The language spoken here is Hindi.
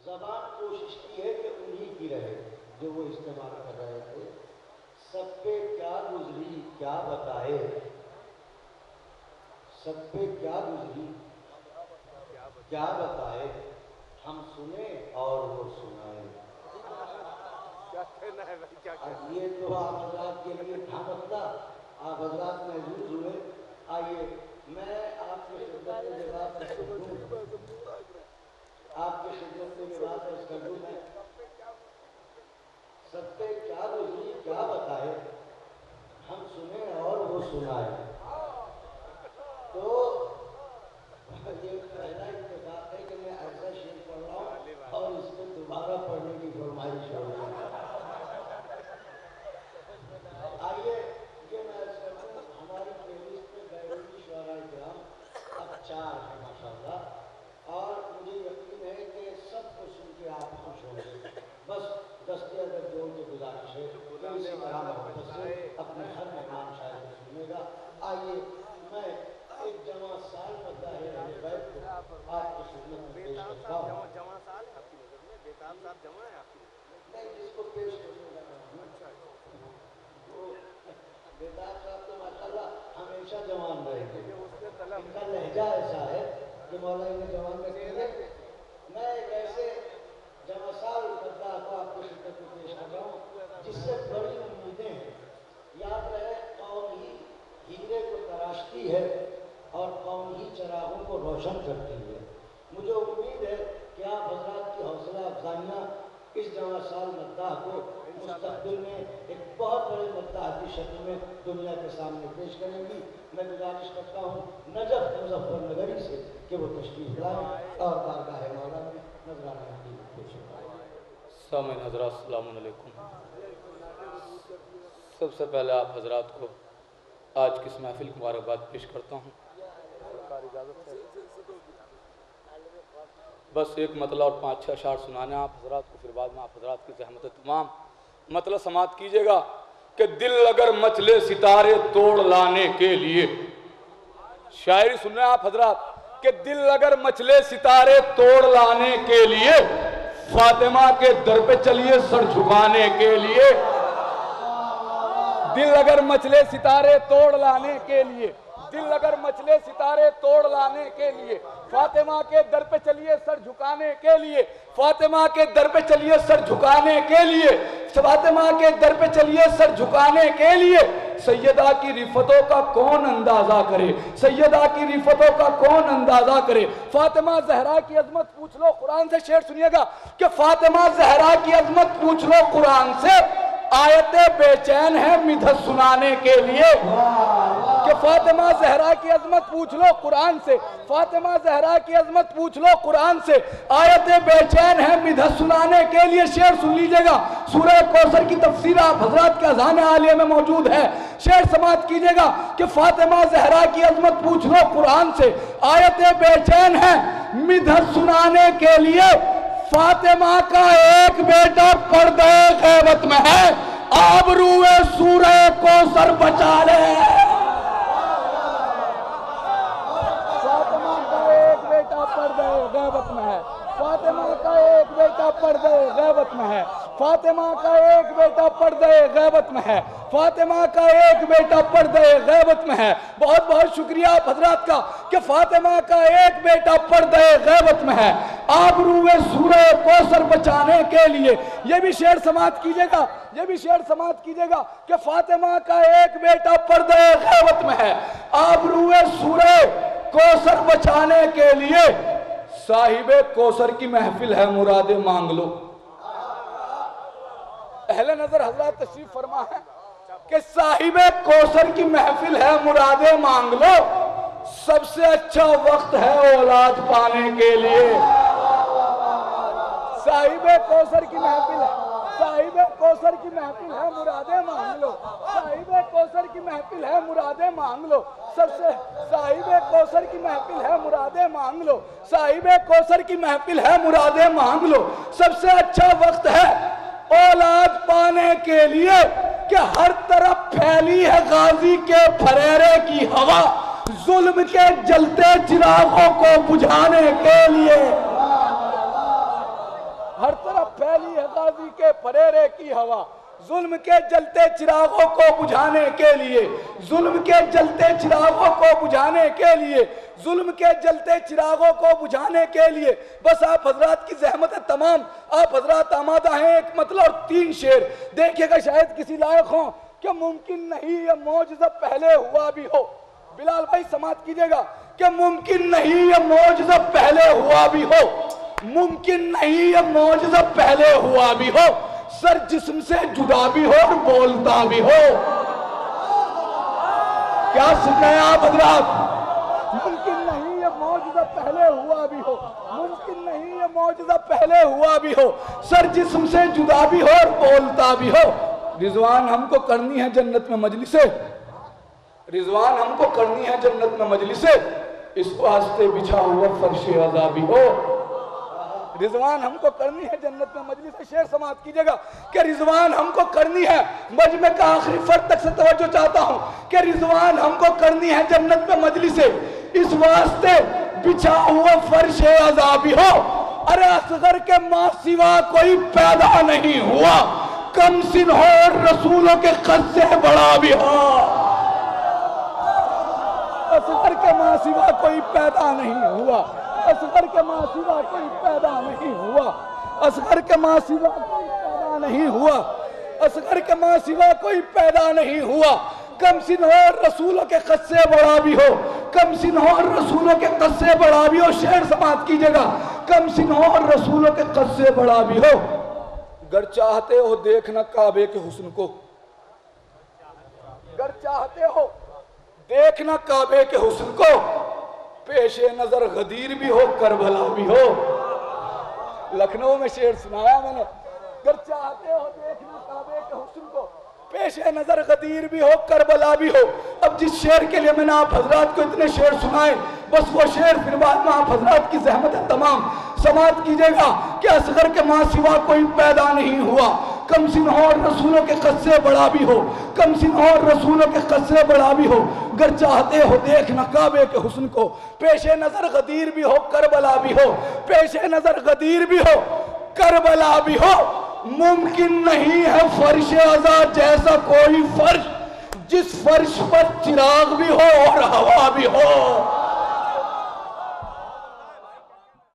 ज़बान कोशिश की है कि उन्हीं की रहे जो वो इस्तेमाल कर रहे थे। सब पे क्या गुजरी क्या बताए, सब पे क्या गुजरी क्या बताए, हम सुने और वो सुनाए। क्या कहना है भाई, क्या कहना? ये तो आप हजरात के लिए था मसला, आप हजरात महसूस हुए। आइए मैं आपके खिदमत में बात आपके खिदमत में बात कर दूं मैं। सब पे क्या गुजरी क्या बताए, हम सुने और वो सुनाए। तो ये पहला इत्तेफाक है कि मैं ऐसा शेर पढ़ रहा हूँ और इसको दोबारा पढ़ने की फरमाइश हो रही है। आइए ये मैं करता हूँ, हमारी प्लेलिस्ट में बैरूनी शुअराए किराम अब 4 है माशाअल्लाह, और मुझे यकीन है कि सबको सुन के आप खुश होंगे। बस दस्ते अदब जोड़ के गुजारिश है कि इसी तरह मोहब्बत से अपने हर मेहमान शायर को सुनेगा। आइए मैं एक जमा साल पता है बैठ को आपकी खिदमत में पेश करता हूँ। जमा साल है आपकी नजर में? बेताब साहब जमा है आपकी नजर में? नहीं, जिसको पेश करूँगा वो बेताब साहब तो माशाअल्लाह हमेशा जवान रहेंगे। इनका लहजा ऐसा है कि मौला इन्हें जवान रखेंगे। मैं एक ऐसे जमासाल मद्दाह को आपको खिदमत में पेश कर रहा हूँ जिससे बड़ी उम्मीदें हैं। याद रहे, कौम ही हीरे को तराशती है और कौम ही चरागों को रोशन करती है। मुझे उम्मीद है कि आप हजरात की हौसला अफजाइयाँ इस जमासाल मद्दाह को मुस्तकबिल में एक बहुत बड़े मद्दाह की शक्ल में दुनिया के सामने पेश करेंगी। मैं गुजारिश करता हूँ नजफ मुजफ्फरनगरी से कि वो तशरीफ लाएं और बारगाह मौला में नजराना पेश करें। सामीन हज़रात अस्सलामु अलैकुम। सबसे पहले आप हजरात को आज की इस महफिल की मुबारकबाद पेश करता हूँ। बस एक मतलब और 5-6 अशार सुनाने आप हजरात को, फिर बाद में आप हजरात की ज़हमत तमाम मतलब समात कीजिएगा कि दिल अगर मचले सितारे तोड़ लाने के लिए, शायरी सुन रहे हैं आप हजरात, कि दिल अगर मचले सितारे तोड़ लाने के लिए, फातिमा के दर पे चलिए सर झुकाने के लिए। दिल अगर मचले सितारे तोड़ लाने के लिए, दिल अगर मचले सितारे तोड़ लाने के लिए, फातिमा के दर पे चलिए सर झुकाने के लिए, फातिमा के दर पे चलिए सर झुकाने के लिए, फातिमा के दर पे चलिए सर झुकाने के लिए। सैयदा की रिफतों का कौन अंदाजा करे, सैयदा की रिफतों का कौन अंदाजा करे। फातिमा जहरा की अजमत पूछ लो कुरान से। शेर सुनिएगा कि फातिमा जहरा की अजमत पूछ लो कुरान से, आयतें बेचैन है मिधत सुनाने के लिए। कि फातिमा जहरा की अजमत पूछ लो कुरान से, फातिमा जहरा की अजमत पूछ लो कुरान से, आयतें बेचैन है मिधत सुनाने के लिए। शेर सुन लीजिएगा, सूरह कौसर की तफसीर आप हजरात के अज़ान आलिया में मौजूद है। शेर समात कीजिएगा कि फातिमा जहरा की अजमत पूछ लो कुरान से, आयतें बेचैन है मिधत सुनाने के लिए। फातिमा का एक बेटा पर्दे ग़ैबत में है, आबरूए सूरह कौसर बचा ले। फातिमा का एक बेटा पर्दे ग़ैबत में है, फातिमा का एक बेटा पर्दे ग़ैबत में है, फातिमा का एक बेटा पर्दे ग़ैबत में है, फातिमा का एक बेटा पर्दे ग़ैबत में है। बहुत बहुत शुक्रिया आप हजरात का कि फातिमा का एक बेटा पर्दे ग़ैबत में है, आबरूए सूरह कौसर बचाने के लिए। ये भी शेर समात कीजिएगा, ये भी शेर समात कीजिएगा कि फातिमा का एक बेटा पर्दे ग़ैबत में है, आबरूए सूरह कौसर बचाने के लिए। साहिबे कौसर की महफिल है मुरादे मांग लो। अहले नजर हजरत तशरीफ फरमा है कि साहिबे कौसर की महफिल है मुरादे मांग लो। सबसे अच्छा वक्त है औलाद पाने के लिए। साहिबे कौसर की महफिल है, साहिबे कौसर की महफिल है मुरादे मांग लो, साहिबे कौसर की महफिल है मुरादे मांग लो। सबसे साहिबे कौसर की महफिल है मुरादे मांग लो, साहिबे कौसर की महफिल है मुरादे मांग लो। सबसे अच्छा वक्त है औलाद पाने के लिए कि हर तरफ फैली है गाजी के फरेरे की हवा, जुल्म के जलते चिरागों को बुझाने के लिए। हवा। जुल्म के जलते चिरागों को बुझाने के लिए, जुल्म के जलते चिरागों को बुझाने के लिए, जुल्म के जलते चिरागों को बुझाने के लिए बस आप हजरात की जहमत है तमाम। आप हजरात आमादा हैं एक मतलब और 3 शेर देखिएगा, शायद किसी लायक हो। क्या मुमकिन नहीं ये मौजज़ा पहले हुआ भी हो? बिलाल भाई समाप्त कीजिएगा। क्या मुमकिन नहीं ये मौजज़ा पहले हुआ भी हो? मुमकिन नहीं ये मौजज़ा पहले हुआ भी हो। सर जिस्म से जुदा भी हो और बोलता भी हो। क्या सुन रहे हैं आप हजरात? मुमकिन नहीं ये मौजज़ा पहले हुआ भी हो, मुमकिन नहीं ये मौजज़ा पहले हुआ भी हो। सर जिस्म से जुदा भी हो और बोलता भी हो। रिजवान हमको करनी है जन्नत में मजलिसे, रिजवान हमको करनी है जन्नत में मजलिसे, इस वास्ते बिछा हुआ फर्शे अज़ाबी हो। रिजवान हमको करनी है जन्नत में मजलिसे। शेर समाप्त कीजिएगा कि रिजवान हमको करनी है, मजमे का आखिरी फर्द तक से तवज्जो चाहता हूं कि रिजवान हमको करनी है जन्नत में मजलिसे, इस वास्ते बिछा हुआ फर्शे अज़ाबी हो। अरे असगर के मां सिवा कोई पैदा नहीं हुआ, कम सिन हो और रसूलों के कद से बड़ा भी हो। असगर के मां सिवा कोई पैदा नहीं हुआ, असगर के मां सिवा कोई पैदा नहीं हुआ, असगर के मां सिवा कोई पैदा नहीं हुआ, असगर के मां सिवा कोई पैदा नहीं हुआ। कम सिन हो और रसूलों के कद से बड़ा भी हो, कम सिन हो और रसूलों के कद से बड़ा भी हो। शेर समाप्त कीजिएगा, कम सिन हो और रसूलों के कद से बड़ा भी हो। गर चाहते हो देखना काबे के हुस्न को, गर चाहते हो देखना काबे के हुस्न को, पेशे नजर गदीर भी हो करबला भी हो। लखनऊ में शेर सुनाया मैंने, अगर चाहते हो देखना काबे के हुस्न को, पेशे नजर गदीर भी हो करबला भी हो। अब जिस शेर के लिए मैंने आप हजरात को इतने शेर सुनाए, बस वो शेर फिर बाद में आप हजरात की जहमत है तमाम समाप्त कीजिएगा कि असगर के मां सिवा कोई पैदा नहीं हुआ, कम सिन हो और रसूलों के कद से बड़ा भी हो, कम सिन हो और रसूलों के कद से बड़ा भी हो। अगर चाहते हो देखना काबे के हुस्न को, पेशे नजर गदीर भी हो करबला भी हो, पेशे नजर गदीर भी हो करबला भी हो। मुमकिन नहीं है फर्श आज़ाद जैसा कोई फर्श, जिस फर्श पर चिराग भी हो और हवा भी हो।